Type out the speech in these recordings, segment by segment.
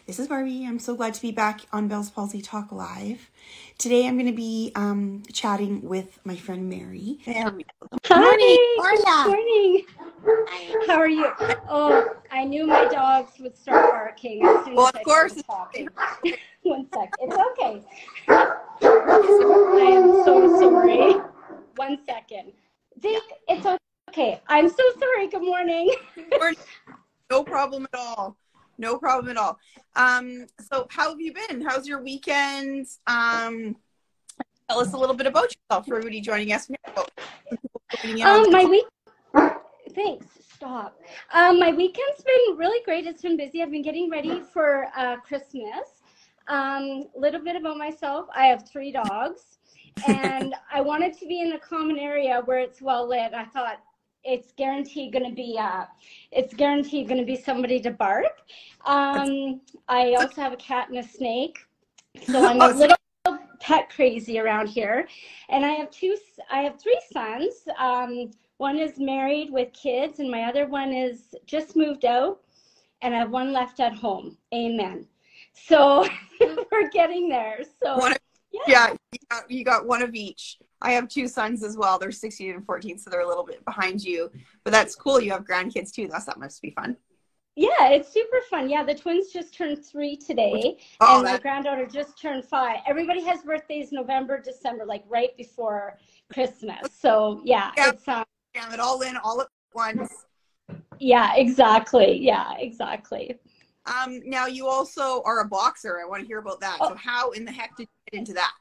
This is Barbie. I'm so glad to be back on Bellspalsy Talk Live. Today I'm going to be chatting with my friend Mary. Good Hi, morning. good morning. How are you? Oh, I knew my dogs would start barking as soon Well, as of I course. started talking. One sec. It's okay. I am so sorry. 1 second. Zeke, it's okay. I'm so sorry. Good morning. No problem at all. No problem at all. So how have you been? How's your weekend? Tell us a little bit about yourself for everybody joining us now. My week. Thanks. Stop. My weekend's been really great. It's been busy. I've been getting ready for Christmas. Little bit about myself. I have 3 dogs, and I wanted to be in a common area where it's well lit. I thought it's guaranteed going to be somebody to bark. I also have a cat and a snake, so I'm a little pet crazy around here. And I have 3 sons. One is married with kids, and my other one is just moved out, and I have 1 left at home. Amen. So we're getting there. So you got 1 of each. I have 2 sons as well. They're 16 and 14, so they're a little bit behind you. But that's cool. You have grandkids too. That must be fun. Yeah, it's super fun. Yeah, the twins just turned 3 today, and my granddaughter just turned 5. Everybody has birthdays November, December, like right before Christmas. So it's Jam it all in all at once. Yeah, exactly. Yeah, exactly. Now you also are a boxer. I want to hear about that. So how in the heck did you get into that?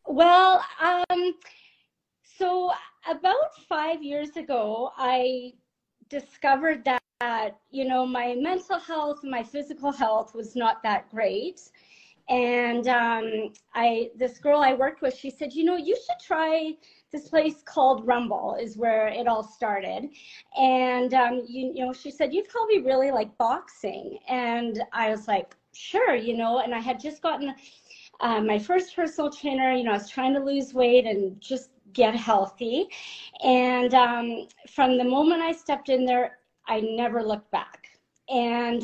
Well, so about 5 years ago, I discovered that, my mental health and my physical health was not that great. And this girl I worked with, she said, you should try this place called Rumble, is where it all started. And, she said, you'd probably really like boxing. And I was like, sure, and I had just gotten my first personal trainer. I was trying to lose weight and just get healthy. And from the moment I stepped in there, I never looked back. And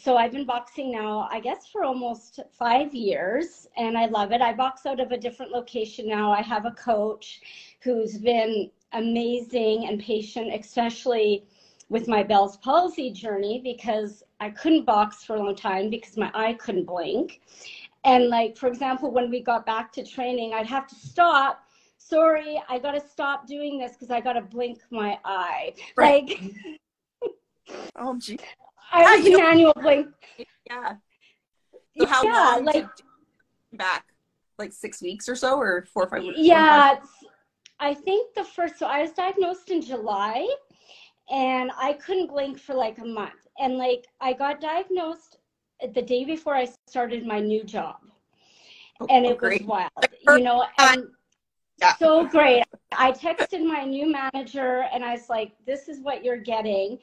so I've been boxing now, I guess, for almost 5 years, and I love it. I box out of a different location now. I have a coach who's been amazing and patient, especially with my Bell's palsy journey, because I couldn't box for a long time because my eye couldn't blink. And like, for example, when we got back to training, I'd have to stop. Sorry, I got to stop doing this because I got to blink my eye. Right. Like, oh, gee. I was a manual blink. Yeah. So how long did you back? Like 6 weeks or so, or 4 or 5 weeks? Yeah, I think so I was diagnosed in July, and I couldn't blink for like a month. And like, I got diagnosed the day before I started my new job. And it was wild, and so great. I texted my new manager and I was like, this is what you're getting.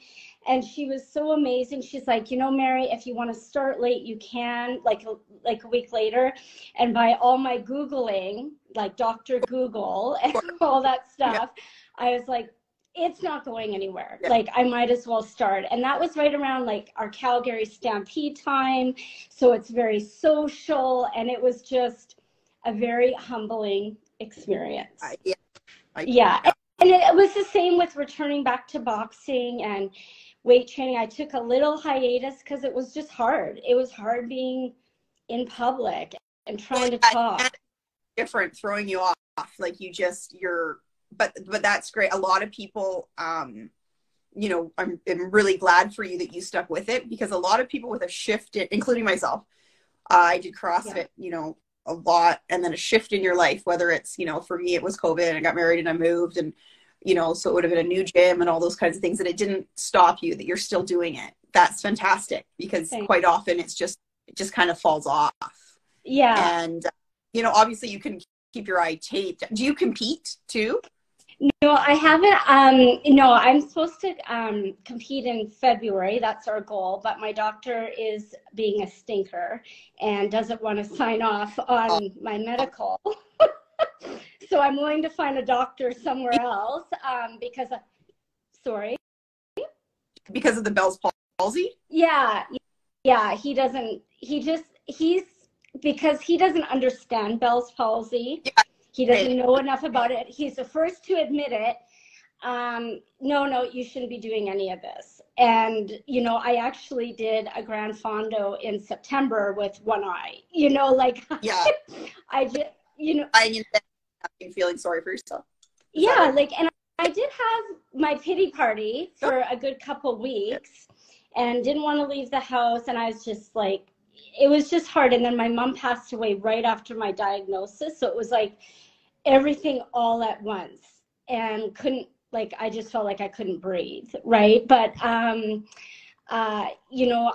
And she was so amazing. She's like, Mary, if you want to start late, you can, like a week later. And by all my Googling, like Dr. Google and all that stuff, I was like, it's not going anywhere. Like, I might as well start. And that was right around like our Calgary Stampede time. So it's very social, and it was just a very humbling experience. Yeah. And it was the same with returning back to boxing and weight training. I took a little hiatus because it was just hard. It was hard being in public and trying to talk. Different, throwing you off. Like but that's great. A lot of people, I'm really glad for you that you stuck with it, because a lot of people with a shift, including myself, I did CrossFit, a lot, and then a shift in your life, whether it's, for me, it was COVID, and I got married and I moved, and, so it would have been a new gym and all those kinds of things, and it didn't stop you, that you're still doing it. That's fantastic, because quite often it just kind of falls off. Yeah. And, obviously you can keep your eye taped. Do you compete too? No, I haven't. No, I'm supposed to compete in February. That's our goal. But my doctor is being a stinker and doesn't want to sign off on my medical. So I'm willing to find a doctor somewhere else because of the Bell's palsy? Yeah. Yeah, he doesn't, because he doesn't understand Bell's palsy. Yeah. He doesn't know enough about it. He's the first to admit it. No, you shouldn't be doing any of this. And, I actually did a grand fondo in September with one eye, like, Yeah. I just, I feeling sorry for yourself. Yeah, like, and I did have my pity party for a good couple weeks and didn't want to leave the house. And I was just like, it was just hard. And then my mom passed away right after my diagnosis. So it was like everything all at once, and I just felt like I couldn't breathe. Right. But,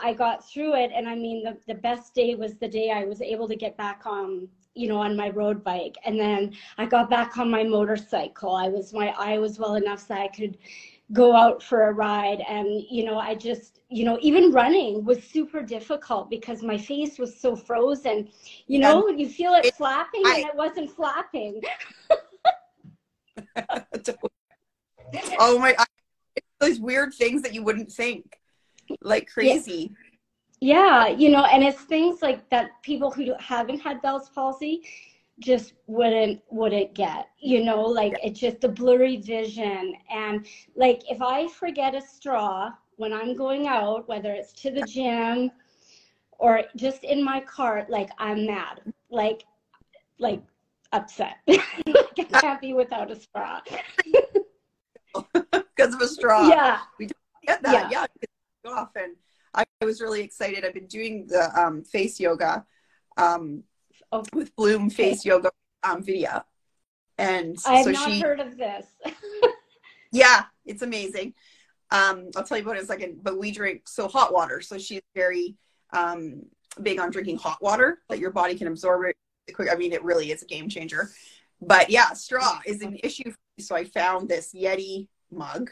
I got through it. And I mean, the best day was the day I was able to get back on my road bike. And then I got back on my motorcycle. My eye was well enough that I could go out for a ride. And, I just, even running was super difficult because my face was so frozen. You feel it flapping and it wasn't flapping. Oh my, those weird things that you wouldn't think, like crazy. Yeah, and it's things like that people who haven't had Bell's palsy just wouldn't get, it's just the blurry vision. And like, if I forget a straw when I'm going out, whether it's to the gym or just in my cart, like, I'm mad, like upset. Like, I can't be without a straw. Because of a straw. Yeah. We don't get that. Yeah. Often. I was really excited. I've been doing the face yoga with Bloom face yoga video. And I have not heard of this. Yeah, it's amazing. I'll tell you about it in a second, but we drink hot water. So she's very big on drinking hot water that your body can absorb it quick. I mean, it really is a game changer. But yeah, straw is an issue. So I found this Yeti mug.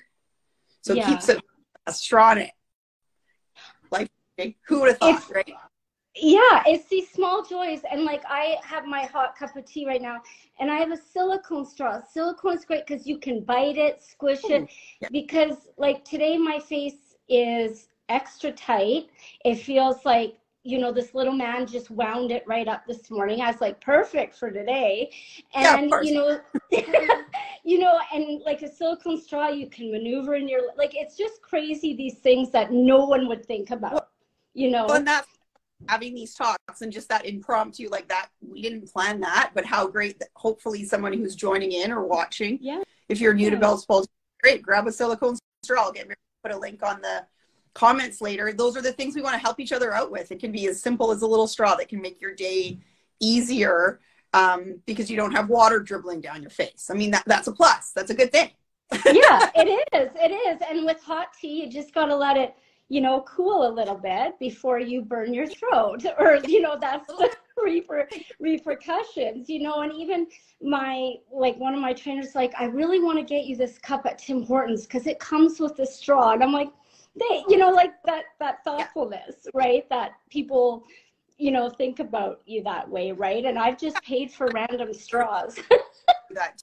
So it keeps a straw in it. Like, who would have thought, right? Yeah, it's these small joys. And like, I have my hot cup of tea right now, and I have a silicone straw. Silicone is great because you can bite it, squish it. Because like today my face is extra tight. It feels like, this little man just wound it right up this morning. I was like, perfect for today. And, and like a silicone straw, you can maneuver in like, it's just crazy, these things that no one would think about, Well, and that's having these talks and just that impromptu like that. We didn't plan that, but how great that hopefully someone who's joining in or watching, if you're new to Bellspalsy, great, grab a silicone straw. I'll put a link on the comments later. Those are the things we want to help each other out with. It can be as simple as a little straw that can make your day easier because you don't have water dribbling down your face. I mean, that's a plus. That's a good thing. Yeah, it is. And with hot tea, you just got to let it, cool a little bit before you burn your throat, or, that's the repercussions, and even one of my trainers, like, I really want to get you this cup at Tim Hortons because it comes with a straw. And I'm like, like that thoughtfulness, right? That people, think about you that way, right? And I've just paid for random straws. That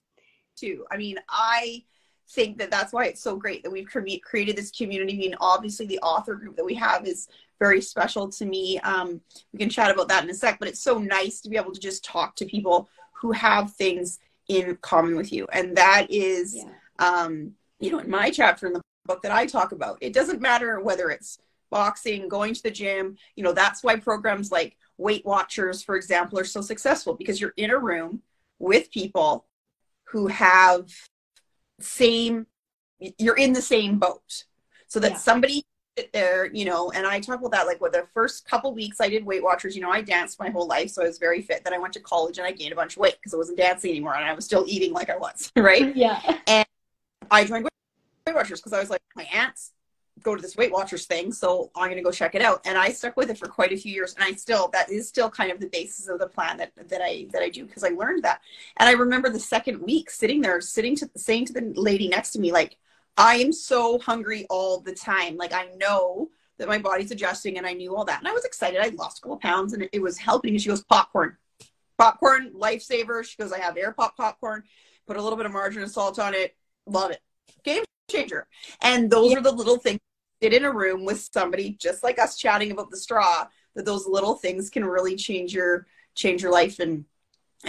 too. I mean, I think that's why it's so great that we've created this community. I mean, obviously the author group that we have is very special to me. We can chat about that in a sec, but it's so nice to be able to just talk to people who have things in common with you. And that is, in my chapter in the book that I talk about, it doesn't matter whether it's boxing, going to the gym, that's why programs like Weight Watchers, for example, are so successful, because you're in a room with people who have you're in the same boat, so that somebody sit there, and I talk about that, like, with the first couple weeks I did Weight Watchers, I danced my whole life, so I was very fit. Then I went to college and I gained a bunch of weight because I wasn't dancing anymore and I was still eating like I was, right? And I joined Weight Watchers because I was like, my aunts go to this Weight Watchers thing, so I'm going to go check it out. And I stuck with it for quite a few years, and that is still kind of the basis of the plan that I do, because I learned that. And I remember the second week saying to the lady next to me, like, I am so hungry all the time. Like, I know that my body's adjusting, and I knew all that. And I was excited. I lost a couple of pounds, and it was helping. And she goes, popcorn, lifesaver. She goes, I have air popcorn, put a little bit of margarine and salt on it. Love it. Game changer. And those are the little things sit in a room with somebody just like us chatting about the straw, that those little things can really change your life and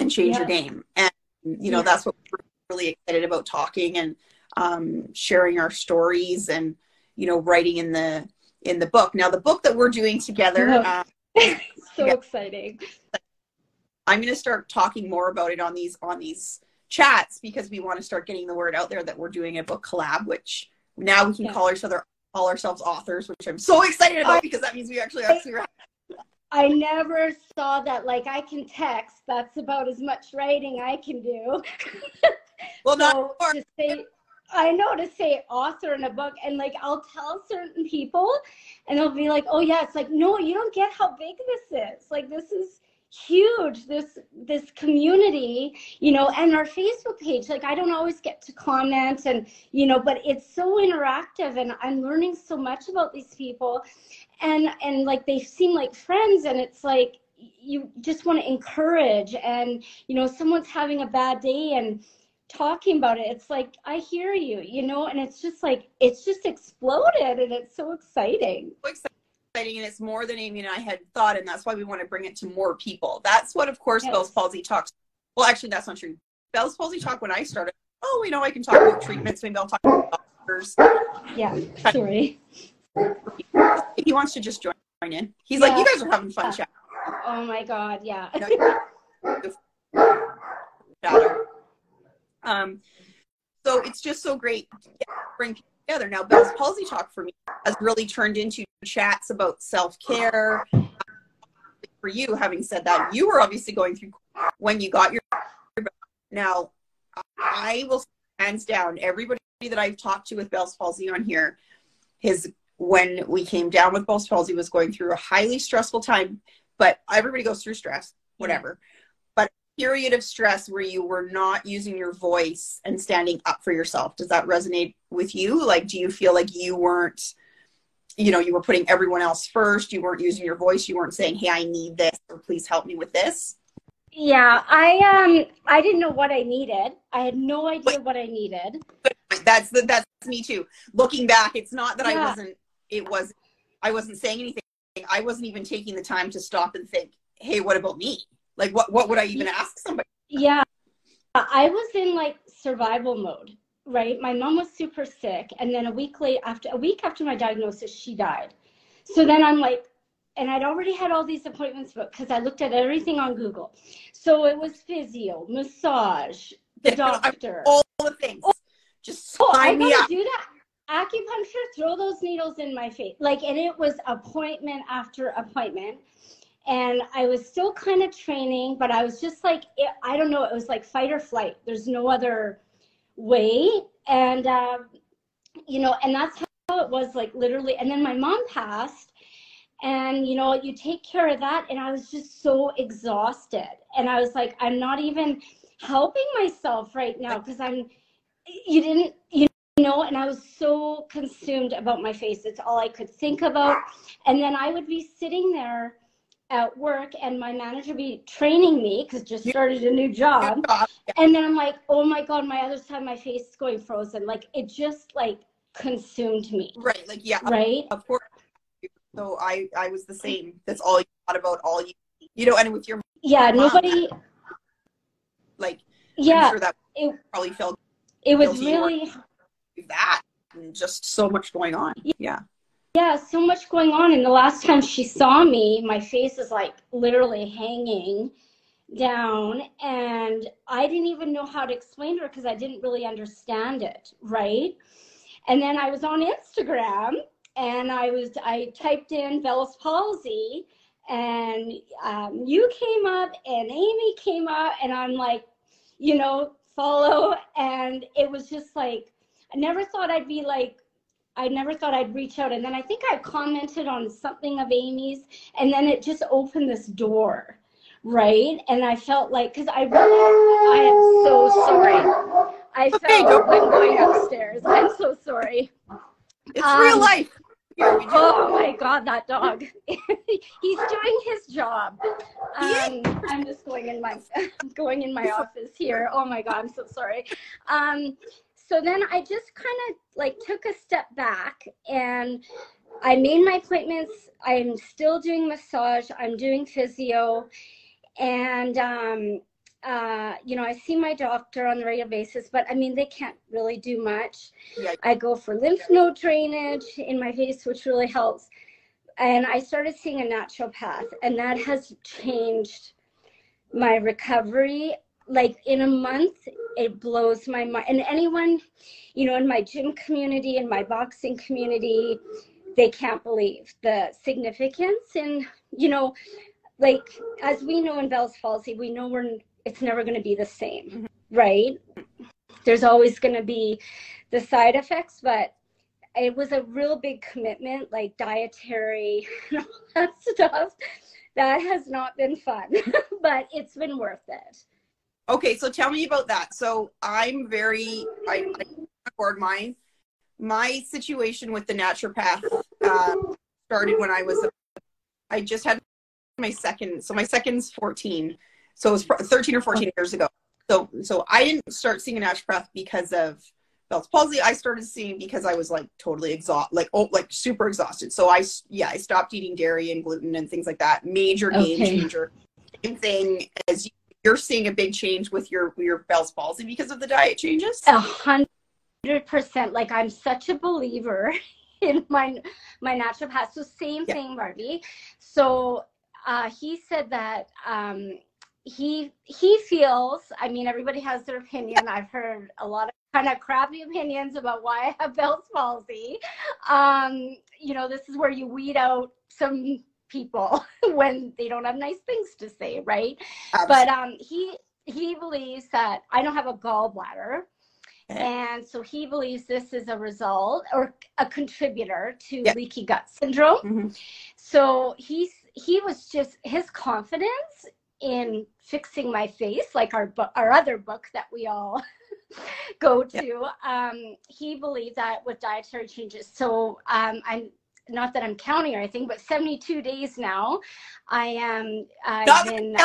change your game. And, you know, that's what we're really excited about, talking and sharing our stories and, you know, writing in the book. Now, the book that we're doing together, so exciting. I'm going to start talking more about it on these chats, because we want to start getting the word out there that we're doing a book collab, which now we can call ourselves authors, which I'm so excited about, because that means we actually I never saw that. Like, I can text. That's about as much writing I can do. Well, so to say author in a book, and like, I'll tell certain people and they'll be like, oh yeah, it's like, no, you don't get how big this is. Like, this is huge, this community, you know, and our Facebook page, like, I don't always get to comment, and, you know, but it's so interactive, and I'm learning so much about these people, and like, they seem like friends, and it's like, you just want to encourage, and, you know, someone's having a bad day and talking about it, it's like, I hear you, you know, and it's just like, it's just exploded, and it's so exciting. And it's more than Amy and I had thought, and that's why we want to bring it to more people. That's what, of course, Bell's Palsy talks. Well, actually, that's not true. Bell's Palsy talk, when I started, oh, you know, I can talk about treatments, maybe I'll talk about doctors. Yeah, sorry. He wants to just join in. He's like, you guys are having fun chat. Oh my God, yeah. So it's just so great to bring people together. Now, Bell's Palsy Talk for me has really turned into chats about self-care. For you, having said that, you were obviously going through when you got your. Now, I will hands down, everybody that I've talked to with Bell's Palsy on here, when we came down with Bell's Palsy, was going through a highly stressful time. But everybody goes through stress, whatever. But a period of stress where you were not using your voice and standing up for yourself. Does that resonate with you? Like, do you feel like you weren't, you know, you were putting everyone else first, you weren't using your voice, you weren't saying, hey, I need this, or please help me with this? Yeah, I didn't know what I needed. I had no idea what I needed. That's me too. Looking back, it's not that I wasn't saying anything. I wasn't even taking the time to stop and think, hey, what about me? Like, what would I even ask somebody? Yeah, I was in like survival mode, right? My mom was super sick, and then a week after my diagnosis, she died. So then I'm like, and I'd already had all these appointments booked because I looked at everything on Google. So it was physio, massage, the doctor, all the things. Just sign me up. Do that. Acupuncture, throw those needles in my face. Like, and it was appointment after appointment. And I was still kind of training, but I was just like, I don't know, it was like fight or flight. There's no other way. And, you know, and that's how it was, like, literally. And then my mom passed, and, you know, you take care of that. And I was just so exhausted. And I was like, I'm not even helping myself right now, because you know, and I was so consumed about my face. It's all I could think about. And then I would be sitting there at work, and my manager would be training me, because just started a new job. And then I'm like, oh my God, my other side of my face is going frozen. Like, it just like consumed me. Right. Like, yeah. Right. Of course. So I was the same. That's all you thought about, all you know, and with your mom, nobody. Like, yeah. I'm sure that probably felt. It was really that, and just so much going on. Yeah, so much going on. And the last time she saw me, my face is like literally hanging down, and I didn't even know how to explain to her, because I didn't really understand it, right? And then I was on Instagram, and I typed in Bell's Palsy, and you came up, and Amy came up, and I'm like, you know, follow. And it was just like, I never thought I'd reach out. And then I think I commented on something of Amy's, and then it just opened this door, right? And I felt like, because I am so sorry. I felt like I'm going upstairs. I'm so sorry. It's real life. Oh my God, that dog. He's doing his job. I'm just going in my office here. Oh my God, I'm so sorry. So then I just kind of like took a step back and I made my appointments. I'm still doing massage. I'm doing physio. And, you know, I see my doctor on a regular basis, but I mean, they can't really do much. Yeah. I go for lymph node drainage in my face, which really helps. And I started seeing a naturopath, and that has changed my recovery. Like in a month, it blows my mind. And anyone, you know, in my gym community, in my boxing community, they can't believe the significance. And, you know, like, as we know in Bellspalsy, we know it's never going to be the same, right? There's always going to be the side effects, but it was a real big commitment, like dietary and all that stuff. That has not been fun, but it's been worth it. Okay, so tell me about that. So I record mine. My situation with the naturopath started when I just had my second. So my second's 14. So it was 13 or 14 years ago. So I didn't start seeing a naturopath because of Bell's palsy. I started seeing because I was like totally exhausted, like super exhausted. So I stopped eating dairy and gluten and things like that. Major game changer. Same thing as you're seeing a big change with your Bell's palsy because of the diet changes. 100%. Like, I'm such a believer in my naturopath. So same thing, Barbie. So he said that he feels, I mean, everybody has their opinion. I've heard a lot of kind of crappy opinions about why I have Bell's palsy. You know, this is where you weed out some people when they don't have nice things to say, right? Absolutely. But he believes that I don't have a gallbladder. And so he believes this is a result or a contributor to leaky gut syndrome. Mm-hmm. So he was just, his confidence in fixing my face, like our other book that we all go to, he believed that with dietary changes. So I'm not that I'm counting or anything, but 72 days now, I've been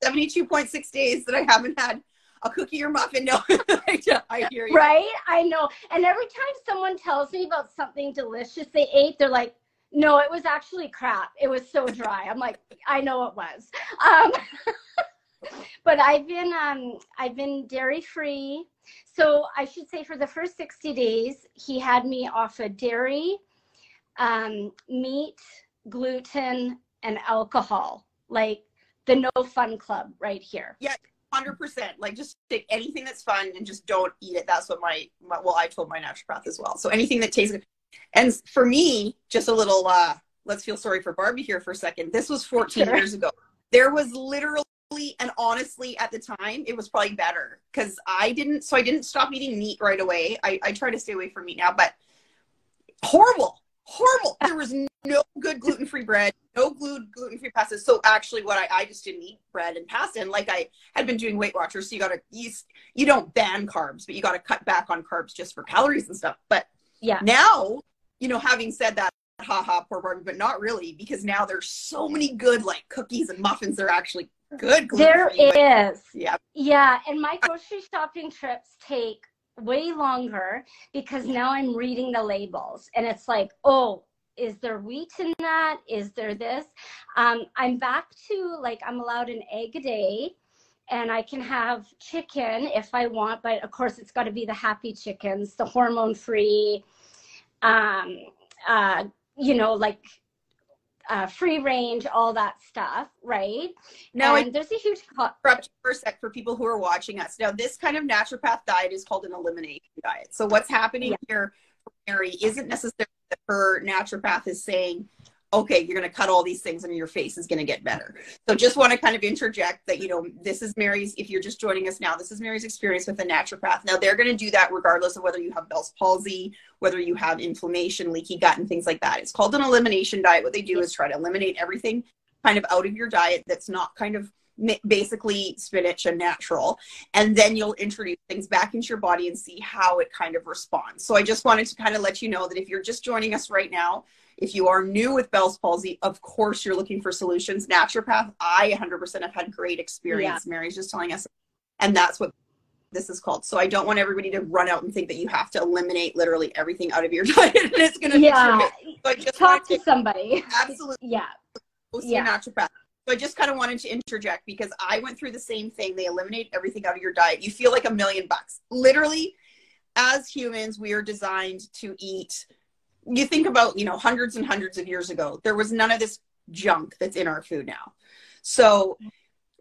72.6 days that I haven't had a cookie or muffin. No, I hear you. Right? I know. And every time someone tells me about something delicious they ate, they're like, no, it was actually crap. It was so dry. I'm like, I know it was. But I've been dairy free. So I should say for the first 60 days, he had me off of dairy, meat, gluten, and alcohol, like the no fun club right here. Yeah, 100%. Like, just take anything that's fun and just don't eat it. That's what I told my naturopath as well. So anything that tastes good. And for me, just a little, let's feel sorry for Barbie here for a second. This was 14 years ago. There was literally, and honestly, at the time, it was probably better because I didn't stop eating meat right away. I try to stay away from meat now, but horrible. There was no good gluten-free bread, no gluten-free pasta. So actually I just didn't eat bread and pasta. And like I had been doing Weight Watchers, so you don't ban carbs, but you got to cut back on carbs just for calories and stuff. But now, you know, having said that, haha, poor Barbie, but not really, because now there's so many good like cookies and muffins. They're actually good. There is. Yeah. And my grocery shopping trips take way longer because now I'm reading the labels and it's like, oh, is there wheat in that? Is there this? I'm back to like, I'm allowed an egg a day and I can have chicken if I want, but of course it's got to be the happy chickens, the hormone free, you know, like free range, all that stuff, right? Now, and there's a huge for a sec for people who are watching us. Now, this kind of naturopath diet is called an elimination diet. So what's happening here for Mary isn't necessarily that her naturopath is saying, okay, you're going to cut all these things and your face is going to get better. So just want to kind of interject that, you know, this is Mary's, if you're just joining us now, this is Mary's experience with a naturopath. Now they're going to do that regardless of whether you have Bell's palsy, whether you have inflammation, leaky gut, and things like that. It's called an elimination diet. What they do is try to eliminate everything kind of out of your diet that's not kind of basically spinach and natural. And then you'll introduce things back into your body and see how it kind of responds. So I just wanted to kind of let you know that if you're just joining us right now, if you are new with Bell's palsy, of course you're looking for solutions. Naturopath, I 100% have had great experience. Mary's just telling us, and that's what this is called. So I don't want everybody to run out and think that you have to eliminate literally everything out of your diet and it's going to fix your face. So I just talk to somebody. Absolutely. Yeah. Go see a naturopath. So I just kind of wanted to interject because I went through the same thing. They eliminate everything out of your diet. You feel like $1 million. Literally, as humans, we are designed to eat. You think about, you know, hundreds and hundreds of years ago, there was none of this junk that's in our food now. So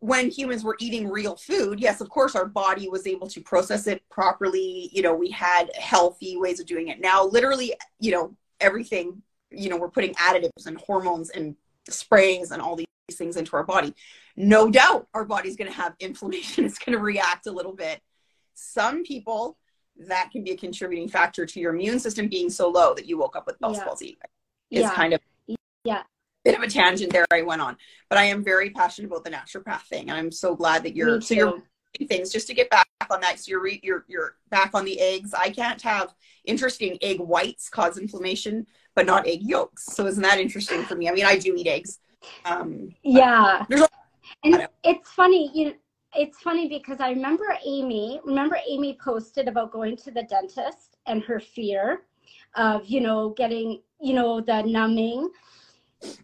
when humans were eating real food, yes, of course, our body was able to process it properly. You know, we had healthy ways of doing it. Now, literally, you know, everything, you know, we're putting additives and hormones and sprays and all these things into our body. No doubt our body's going to have inflammation. It's going to react a little bit. Some people, that can be a contributing factor to your immune system being so low that you woke up with Bellspalsy. It's kind of bit of a tangent there I went on, but I am very passionate about the naturopath thing, and I'm so glad that you're things just to get back on that. So you're back on the eggs. I can't have interesting egg whites cause inflammation, but not egg yolks. So isn't that interesting for me? I mean, I do eat eggs. And it's funny, it's funny because I remember Amy posted about going to the dentist and her fear of, you know, getting, you know, the numbing.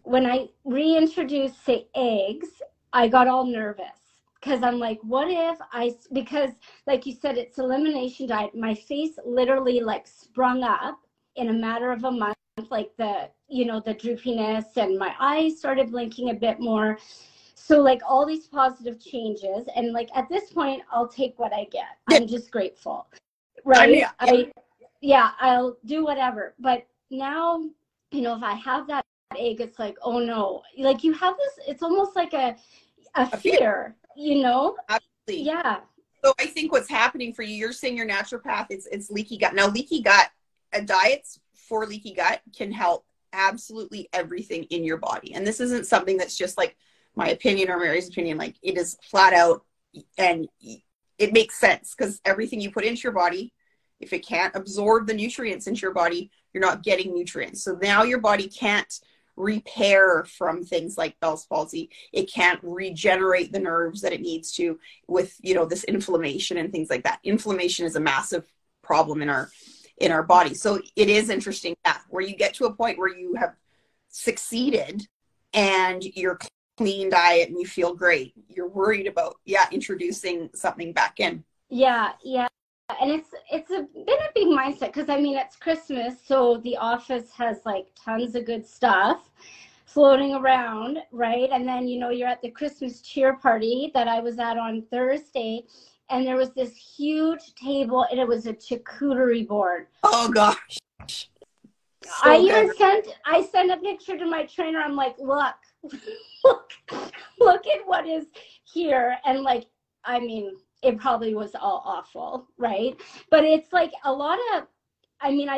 When I reintroduced, say, eggs, I got all nervous because I'm like, what if because like you said, it's elimination diet. My face literally like sprung up in a matter of a month, like the, you know, the droopiness, and my eyes started blinking a bit more. So like all these positive changes, and like at this point, I'll take what I get. I'm just grateful, right? I'll do whatever. But now, you know, if I have that egg, it's like, oh no, like you have this, it's almost like a fear, you know? Absolutely. Yeah. So I think what's happening for you, you're saying your naturopath, it's leaky gut. Now, leaky gut, diets for leaky gut can help absolutely everything in your body. And this isn't something that's just like my opinion or Mary's opinion. Like, it is flat out, and it makes sense because everything you put into your body, if it can't absorb the nutrients into your body, you're not getting nutrients. So now your body can't repair from things like Bell's palsy. It can't regenerate the nerves that it needs to with, you know, this inflammation and things like that. Inflammation is a massive problem in our body. So it is interesting that where you get to a point where you have succeeded and you're clean diet and you feel great, you're worried about introducing something back in. And it's been a big mindset because, I mean, it's Christmas, so the office has like tons of good stuff floating around, right? And then, you know, you're at the Christmas cheer party that I was at on Thursday, and there was this huge table, and it was a charcuterie board. Oh gosh. I sent a picture to my trainer. I'm like, look at what is here. And like, I mean, it probably was all awful, right? But it's like a lot of, I mean,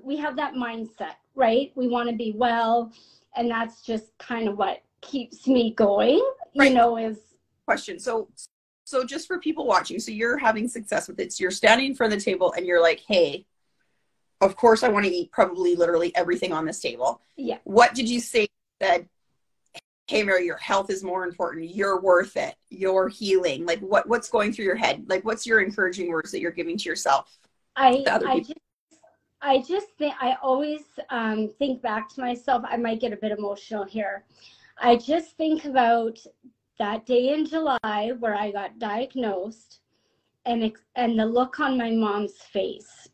we have that mindset, right? We want to be well, and that's just kind of what keeps me going, you know, is. Question. So just for people watching, so you're having success with it. So you're standing in front of the table and you're like, hey, of course I want to eat probably literally everything on this table. Yeah. What did you say that, hey, Mary, your health is more important. You're worth it. You're healing. Like what's going through your head? Like, what's your encouraging words that you're giving to yourself? I just think, I always think back to myself. I might get a bit emotional here. I just think about that day in July where I got diagnosed, and the look on my mom's face,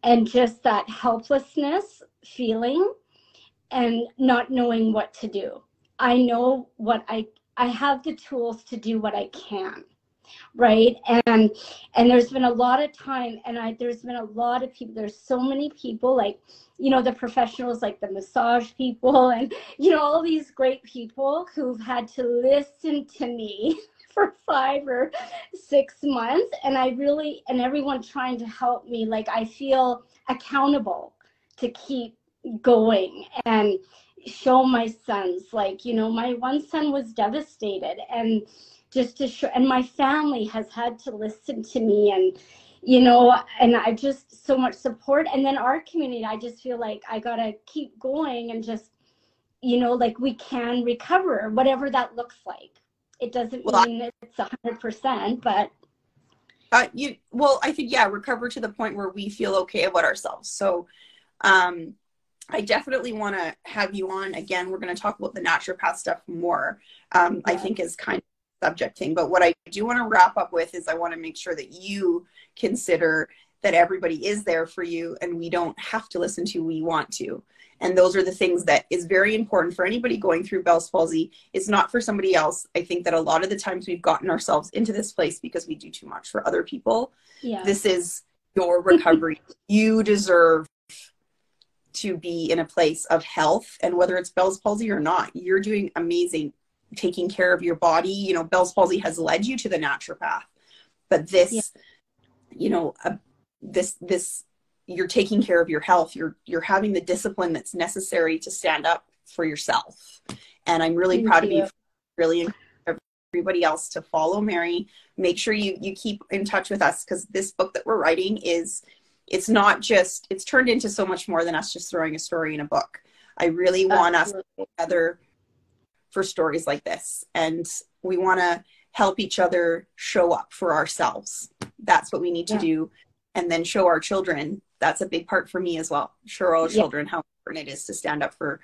and just that helplessness feeling and not knowing what to do. I know what I have the tools to do what I can, right? And there's been a lot of time, and there's been a lot of people, there's so many people, like, you know, the professionals, like the massage people, and, you know, all these great people who've had to listen to me for 5 or 6 months. And and everyone trying to help me, like, I feel accountable to keep going and show my sons, like, you know, my one son was devastated, and just to show, and my family has had to listen to me, and, you know, and I just so much support. And then our community, I just feel like I gotta keep going, and just, you know, like, we can recover, whatever that looks like. It doesn't mean it's 100%, but Well, I think, yeah, recover to the point where we feel okay about ourselves. So, I definitely want to have you on again. We're going to talk about the naturopath stuff more. I think is kind of a subject thing, but what I do want to wrap up with is I want to make sure that you consider that everybody is there for you and we don't have to listen to who we want to. And those are the things that is very important for anybody going through Bell's palsy. It's not for somebody else. I think that a lot of the times we've gotten ourselves into this place because we do too much for other people. Yeah. This is your recovery. You deserve to be in a place of health, and whether it's Bell's palsy or not, you're doing amazing taking care of your body. You know, Bell's palsy has led you to the naturopath, but this, you know, this you're taking care of your health. You're having the discipline that's necessary to stand up for yourself. And I'm really proud of you. Really encourage everybody else to follow Mary. Make sure you keep in touch with us, because this book that we're writing it's not just, it's turned into so much more than us just throwing a story in a book. I really want us to get together for stories like this. And we want to help each other show up for ourselves. That's what we need to do. And then show our children. That's a big part for me as well. Show our children how important it is to stand up for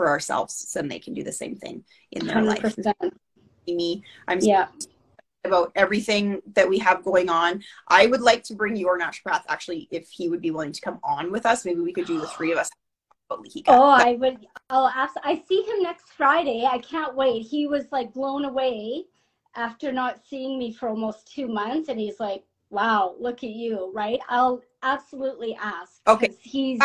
ourselves, so then they can do the same thing in their 100%. life. I'm about everything that we have going on. I would like to bring your naturopath, actually, if he would be willing to come on with us. Maybe we could do the three of us. I would. I'll ask. I see him next Friday. I can't wait. He was like blown away after not seeing me for almost 2 months, and he's like, wow, look at you, right? I'll absolutely ask. Okay. He's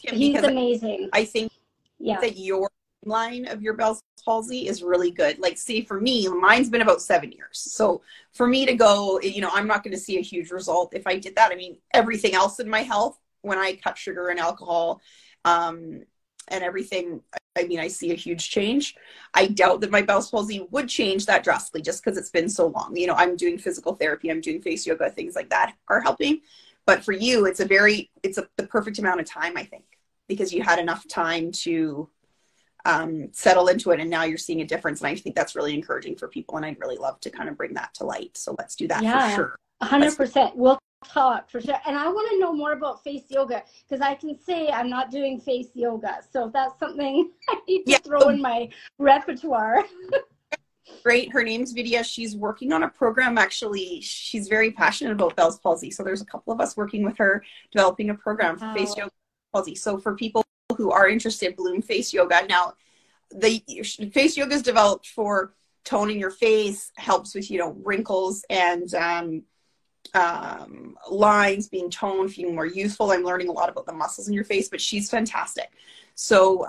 amazing. I think that your line of your Bell's palsy is really good. Like, see, for me, mine's been about 7 years. So for me to go, you know, I'm not going to see a huge result if I did that. I mean, everything else in my health, when I cut sugar and alcohol, and everything, I mean, I see a huge change. I doubt that my Bell's palsy would change that drastically just because it's been so long. You know, I'm doing physical therapy, I'm doing face yoga, things like that are helping. But for you, it's the perfect amount of time, I think, because you had enough time to settle into it, and now you're seeing a difference. And I think that's really encouraging for people, and I'd really love to kind of bring that to light. So let's do that for sure. 100%. We'll talk for sure. And I want to know more about face yoga, because I can say I'm not doing face yoga. So if that's something I need to throw in my repertoire. Great. Her name's Vidya. She's working on a program. Actually, she's very passionate about Bell's palsy. So there's a couple of us working with her, developing a program for face yoga palsy. So for people who are interested, Bloom Face Yoga. Now, the face yoga is developed for toning your face, helps with, you know, wrinkles and lines being toned, feeling more youthful. I'm learning a lot about the muscles in your face, but she's fantastic. So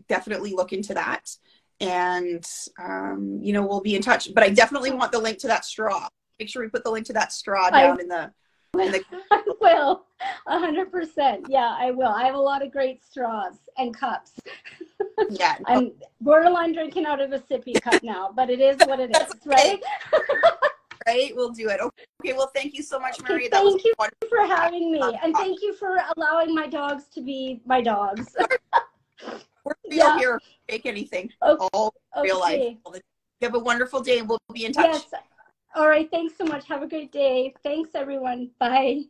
definitely look into that. And, you know, we'll be in touch. But I definitely want the link to that straw. Make sure we put the link to that straw down in the... I will, 100%. Yeah, I will. I have a lot of great straws and cups. Yeah, I'm borderline drinking out of a sippy cup now, but it is what it is, right? Right, we'll do it. Okay, well, thank you so much, Mary. Thank you for having me, and thank you for allowing my dogs to be my dogs. We're real here. Take anything. All real life. You have a wonderful day, and we'll be in touch. Yes. All right. Thanks so much. Have a great day. Thanks, everyone. Bye.